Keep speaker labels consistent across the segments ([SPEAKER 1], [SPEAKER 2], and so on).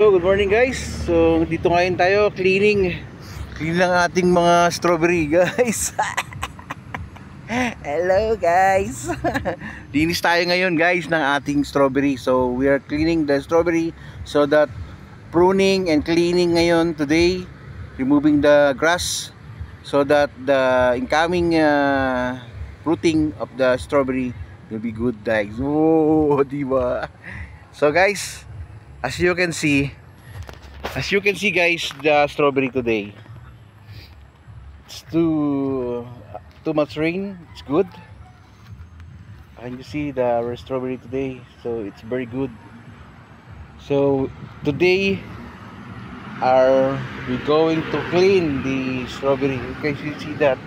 [SPEAKER 1] So, good morning guys. So, dito ngayon tayo cleaning ng ating mga strawberry guys. Hello guys. Linis tayo ngayon guys ng ating strawberry. So, we are cleaning the strawberry so that pruning and cleaning ngayon today, removing the grass so that the incoming fruiting of the strawberry will be good guys. Oh, diba? So guys, as you can see guys, the strawberry today, it's too much rain. It's good. And you see the strawberry today, so it's very good. So today we going to clean the strawberry. Okay, you see that,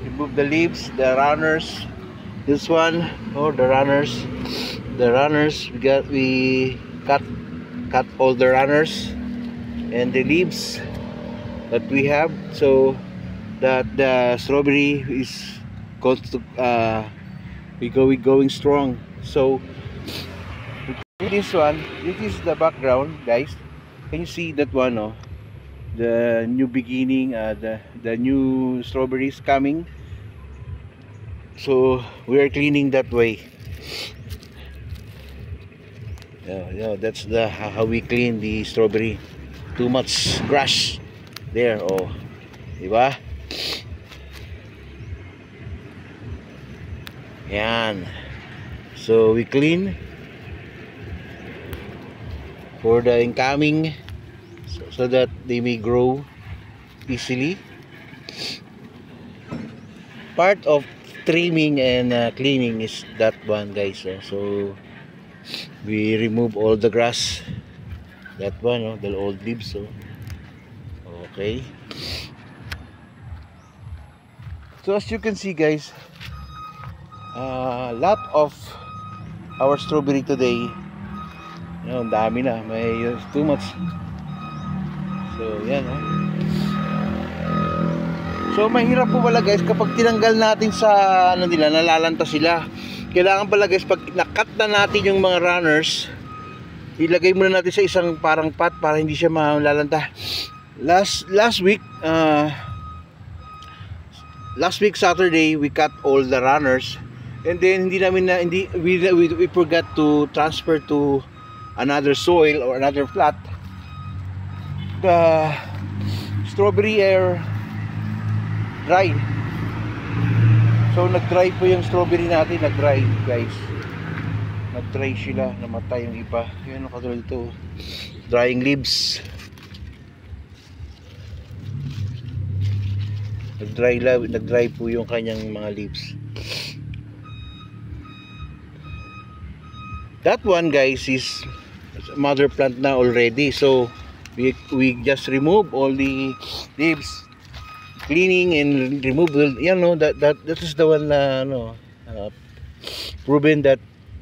[SPEAKER 1] remove the leaves, the runners. This one, oh, the runners, we cut all the runners and the leaves that we have, so that the strawberry is going to going strong. So this one, this is the background guys. Can you see that one? Oh, the new beginning, the new strawberries coming. So we are cleaning that way. Yeah, that's the how we clean the strawberry. Too much grass there, oh, diba? Yan. So we clean for the incoming, so that they may grow easily. Part of trimming and cleaning is that one guys. So we remove all the grass, that one, oh, the old leaves. So okay, so as you can see guys, a lot of our strawberry today, ang dami na, may too much. So yan, oh. So mahirap po pala guys kapag tinanggal natin sa ano nila, nalalanta sila. Kailangan pala guys, pag nakat na natin yung mga runners, ilagay muna natin sa isang parang pot para hindi siya malalanta. Last week Saturday, we cut all the runners, and then we forgot to transfer to another soil or another plot. The strawberry are dry. So nag-dry po yung strawberry natin, nag-dry guys. Nag-dry sila, namatay yung iba. Yan ang katulad ito, drying leaves. Nag-dry po yung kanyang mga leaves. That one guys is mother plant na already. So we just remove all the leaves, cleaning and removal. You know, that is the one na proven that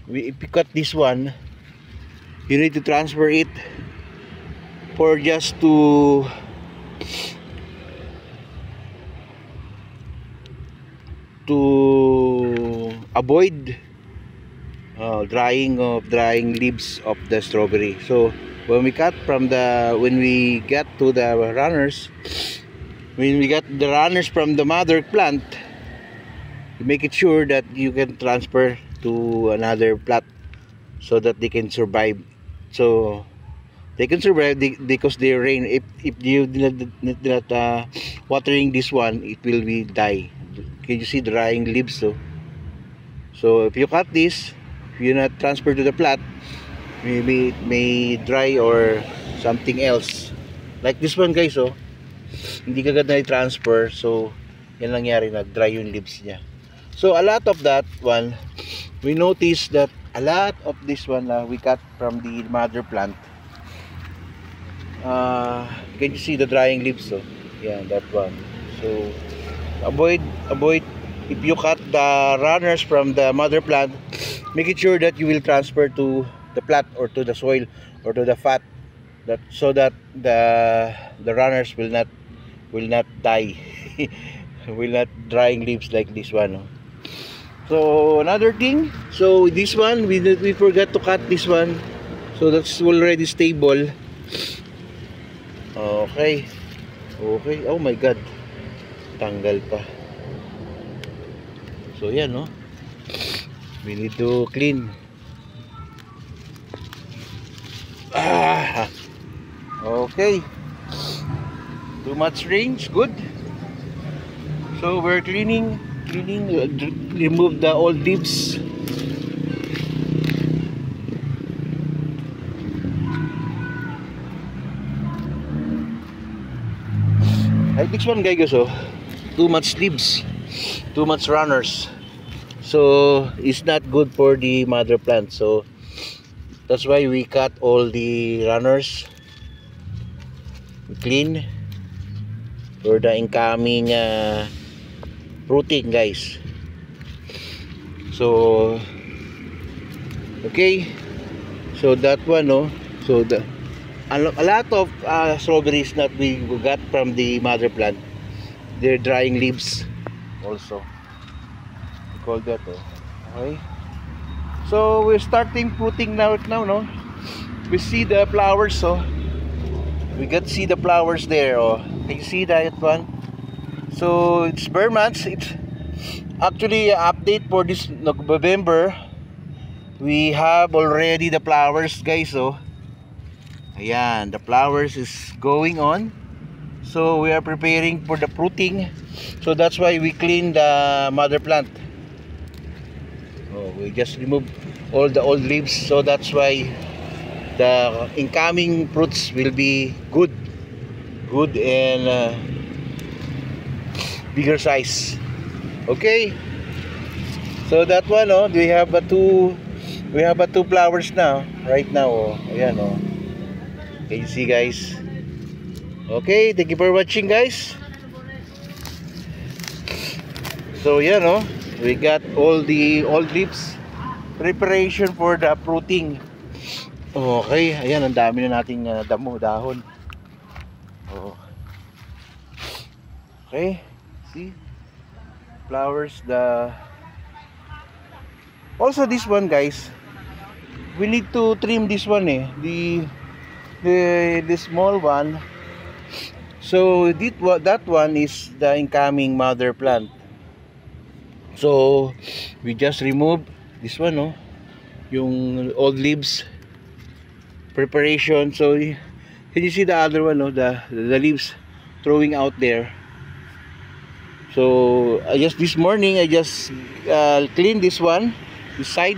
[SPEAKER 1] if you cut this one, you need to transfer it for just to avoid drying leaves of the strawberry. So when we get to the runners, when we get the runners from the mother plant, you make it sure that you can transfer to another plot so that they can survive. So they can survive because they rain. If you did not watering this one, it will be die. Can you see drying leaves? So if you cut this, if you not transfer to the plot, maybe it may dry or something else. Like this one guys, oh, hindi kagad na i-transfer. So yan nangyari, nag-dry yung leaves niya. So a lot of that one, we noticed that a lot of this one we cut from the mother plant. Can you see the drying leaves? So yeah, that one. So avoid if you cut the runners from the mother plant, make it sure that you will transfer to the plat or to the soil or to the fat, that so that the runners will not die. Will not drying leaves like this one. So another thing, so this one we forgot to cut this one, so that's already stable. Okay. Okay. Oh my God. Tanggal pa. So yan, no? We need to clean. Okay. Too much range. Good. So we're cleaning, remove the old leaves. Like this one, guys, oh, too much leaves, too much runners. So it's not good for the mother plant. So that's why we cut all the runners, clean for the incoming fruiting, guys. So okay, so that one, no. So a lot of strawberries that we got from the mother plant, they're drying leaves also. We call that, oh. Okay. So we're starting fruiting now, no. We see the flowers, so we got to see the flowers there. Oh, can you see that one? So it's bare months. It's actually an update for this November. We have already the flowers, guys. So ayan, the flowers is going on. So we are preparing for the fruiting. So that's why we clean the mother plant. Oh, we just remove all the old leaves. So that's why the incoming fruits will be good and bigger size. Okay. So that one, oh, we have two flowers now, right now. Oh, ayan, oh. Can you see, guys? Okay, thank you for watching, guys. So yan, no, we got all the old leaves, preparation for the fruiting. Okay, ayan, ang dami na nating dahon. Oh. Okay, see, flowers. Also this one, guys, we need to trim this one, the small one. So that one is the incoming mother plant. So we just remove this one, no, yung old leaves, preparation. So can you see the other one, no, the leaves throwing out there. So this morning I just cleaned this one, this side.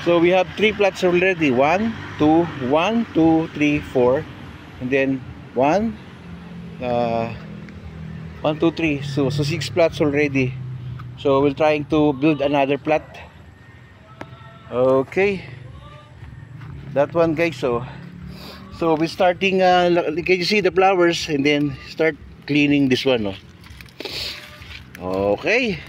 [SPEAKER 1] So we have 3 plants already. 1, 2, 3, 4, and then 1, 2, 3. So 6 plants already. So we're trying to build another plant. Okay, that one, guys. So we're starting. Can you see the flowers? And then start cleaning this one, no? Okay.